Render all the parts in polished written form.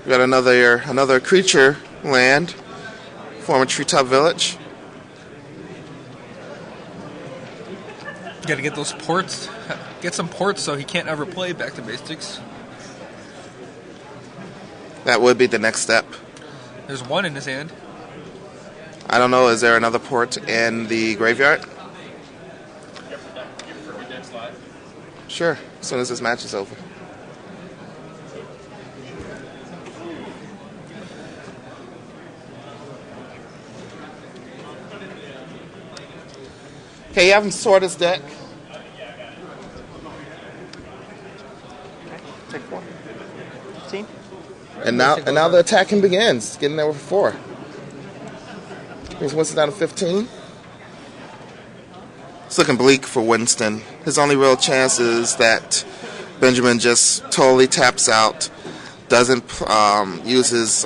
We got another creature land, former treetop village. Got to get those ports. Get some ports so he can't ever play back to basics. That would be the next step. There's one in his hand. I don't know. Is there another port in the graveyard? Sure. As soon as this match is over. Okay, you have him sort his deck. Take 4. 15. And now the attacking begins. Getting there with 4. Brings Winston down to 15. It's looking bleak for Winston. His only real chance is that Benjamin just totally taps out, doesn't use his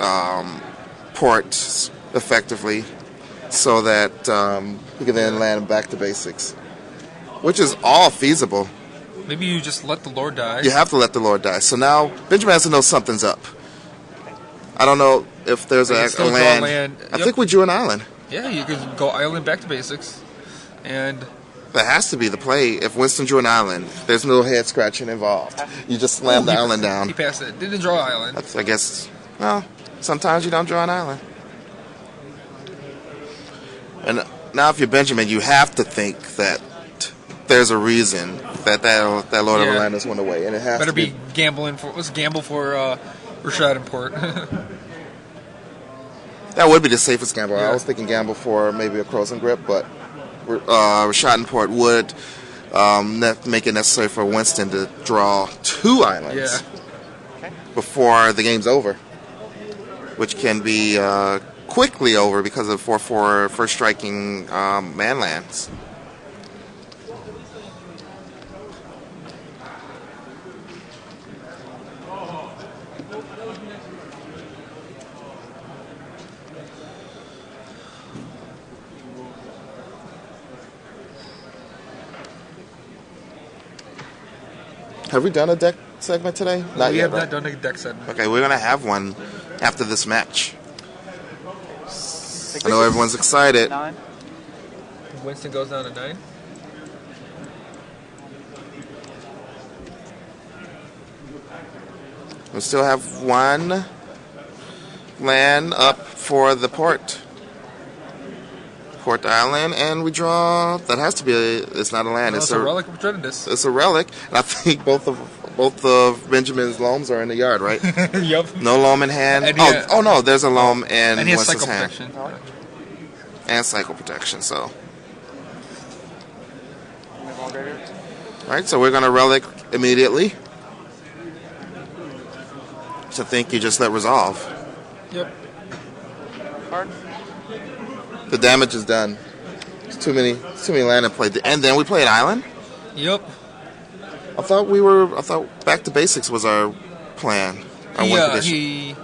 port effectively, so that he can then land back to basics, which is all feasible. Maybe you just let the Lord die. You have to let the Lord die. So now Benjamin has to know something's up. I don't know if there's a land. I think we drew an island. Yeah, you could go island back to basics. And that has to be the play. If Winston drew an island, there's no head scratching involved. You just slam the island down. He passed it. Didn't draw an island. I guess, well, sometimes you don't draw an island. And now if you're Benjamin, you have to think that there's a reason that Lord of Atlantis went away. And it has better to be gambling for, let's gamble for Rashad and Port. That would be the safest gamble. Yeah. I was thinking gamble for maybe a Crows and Grip, but Rashad and Port would make it necessary for Winston to draw 2 islands before the game's over, which can be quickly over because of 4/4 first striking man lands. Have we done a deck segment today? Not yet. We have not done a deck segment. Okay, we're going to have one after this match. I know everyone's excited. 9. Winston goes down to 9. We still have 1 land up for the Port Island, and we draw. That has to be. It's not a land. No, it's a relic of Dreadness. It's a relic, and I think both of Benjamin's loams are in the yard, right? Yep. No loam in hand. Oh no, there's a loam in Winston's hand. Protection. And cycle protection. So, all right. So we're gonna relic immediately. So I think you just let resolve. Yep. Card. The damage is done. It's too many land in play. And then we play an island? Yep. I thought back to basics was our plan. He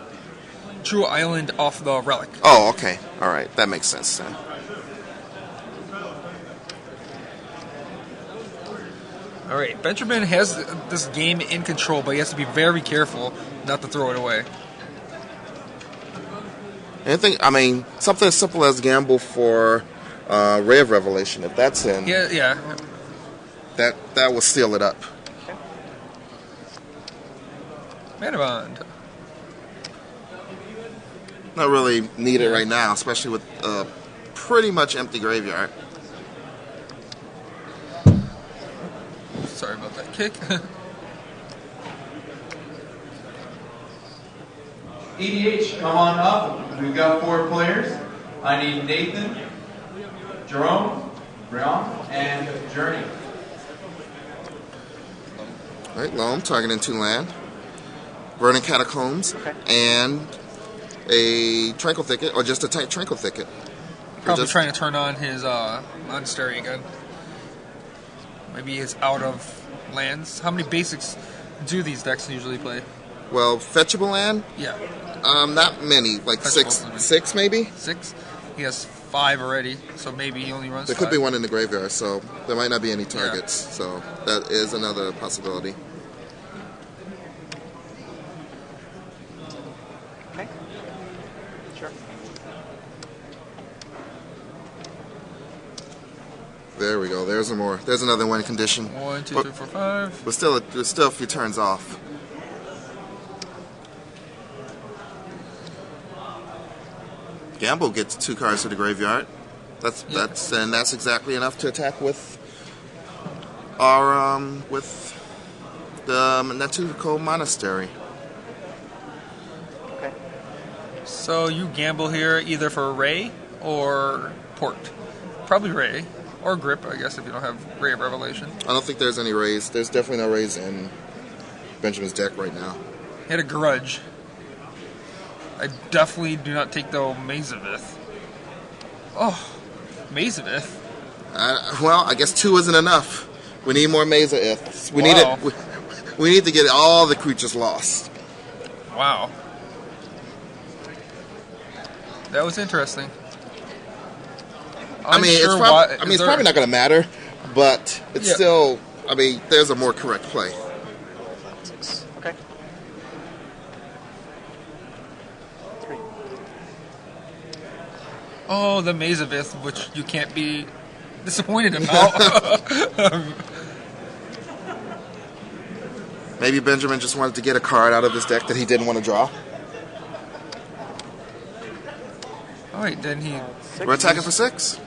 drew island off the relic. Oh, okay. All right. That makes sense then. All right. Benjamin has this game in control, but he has to be very careful not to throw it away. Something as simple as gamble for Ray of Revelation, if that's in. Yeah. That will seal it up. Manabond. Not really needed right now, especially with a pretty much empty graveyard. Sorry about that kick. EDH, come on up. We've got 4 players. I need Nathan, Jerome, Brian, and Journey. All right, Loam, targeting 2 land. Burning Catacombs, and a Tranquil Thicket, or just a Tranquil Thicket. Probably trying to turn on his Monastery again. Maybe he's out of lands. How many basics do these decks usually play? Well, fetchable land? Yeah. Not many, like Fetchable, 6 maybe? 6? He has 5 already, so maybe he only runs There 5. could be one in the graveyard, so there might not be any targets. So that is another possibility. Okay. Sure. There we go. There's more. There's another win condition. 1, 2, 3, 4, 5. We're still a few turns off. Gamble gets 2 cards to the graveyard. That's exactly enough to attack with our with the Natuko Monastery. Okay. So you gamble here either for Ray or Port. Probably Ray. Or Grip, I guess, if you don't have Ray of Revelation. I don't think there's any raise. There's definitely no raise in Benjamin's deck right now. He had a Grudge. I definitely do not take the Mazavith. Oh, Mazavith. Well, I guess 2 isn't enough. We need more Mazaviths. We need Wow. it. We need to get all the creatures lost. Wow. That was interesting. I mean, it's probably not going to matter, but it's still. I mean, there's a more correct play. 6. Okay. 3. Oh, the Mazavith, which you can't be disappointed about. Maybe Benjamin just wanted to get a card out of his deck that he didn't want to draw. All right, then he. 6. We're attacking for 6.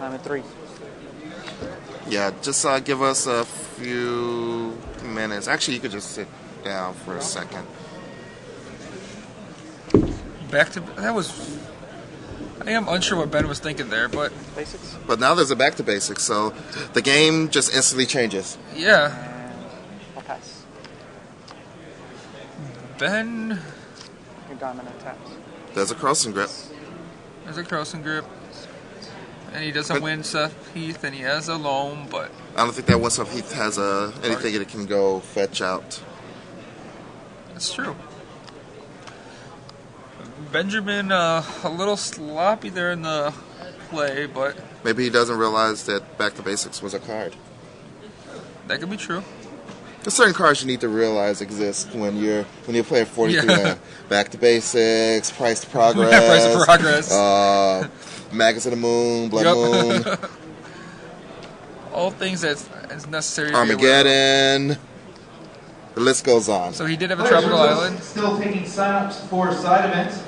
I'm at 3. Yeah, just give us a few minutes. Actually, you could just sit down for a second. Back to that was. I am unsure what Ben was thinking there, but Basics. But now there's a back to basics, so the game just instantly changes. yeah, And I'll pass. Ben. Your dominant taps. There's a crossing grip. There's a crossing grip, and he doesn't win Seth Heath, and he has a loam, but I don't think that one stuff Heath has anything that can go fetch out. it's true. Benjamin, a little sloppy there in the play, but Maybe he doesn't realize that back to basics was a card. that could be true. There's certain cards you need to realize exist when you're playing 43 Yeah. land. Back to basics, price to progress, Price of Progress. Magus of the Moon, Blood Moon, All things that's necessary to be aware of. Armageddon. The list goes on. So he did have a Players, tropical we're island. Still taking signups for side events.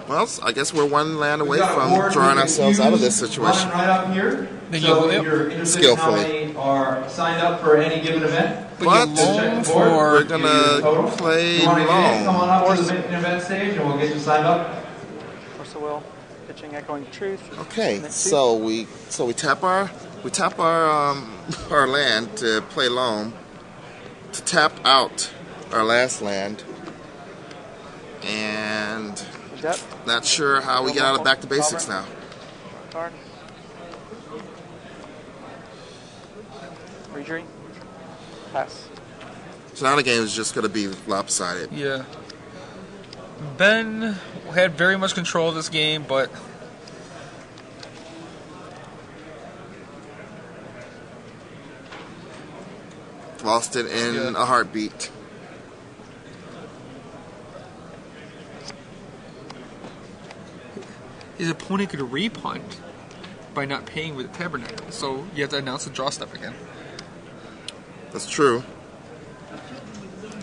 Well, I guess we're one land away We've got a from board drawing with ourselves out of this cues situation. running right up here. Then So you- if you're interested Skillfully. in how many are signed up for any given event, But But you just loam check the board. for We're Give you the total. gonna play If you want to get in, come on up to long. the main event stage and we'll get you signed up. Force of Will. Pitching Echoing Truth. Okay, Next two. so we tap our our land to play loam, to tap out our last land, and Depth. not sure how we get out of back to basics now. Card. Retreat. Pass. So now the game is just going to be lopsided. Yeah. Ben had very much control of this game, but Lost it in a heartbeat. his opponent could repunt by not paying with the Tabernacle. So you have to announce the draw step again. That's true.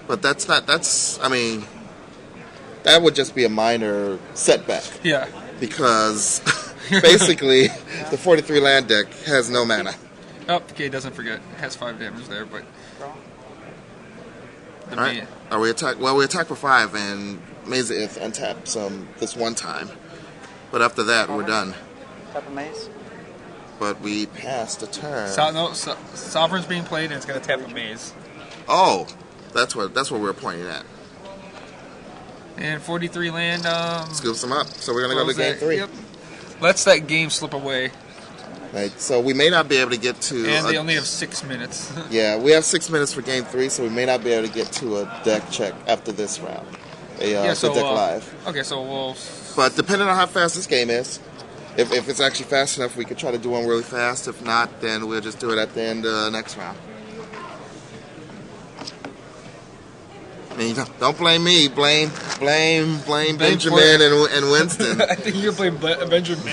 But I mean, that would just be a minor setback. Yeah. Because basically, the 43 land deck has no mana. Oh, okay, doesn't forget. It has 5 damage there, but Draw. the All right. Are we attack? Well, we attack for 5 and Mazavith untap some this one time. But after that, we're done. Tap a maze. But we passed a turn. Sovereign's being played, and it's going to tap a maze. Oh, that's what we're pointing at. And 43 land. Scoops them up. So we're gonna go to game 3. Yep. Lets that game slip away, Right. So we may not be able to get to. and they only have 6 minutes. Yeah, we have 6 minutes for game 3, so we may not be able to get to a deck check after this round. The deck live. Okay, so we'll. But depending on how fast this game is, if it's actually fast enough, we could try to do one really fast. If not, then we'll just do it at the end of the next round. I mean, don't blame me. Blame Benjamin player. and Winston. I think you're playing Benjamin.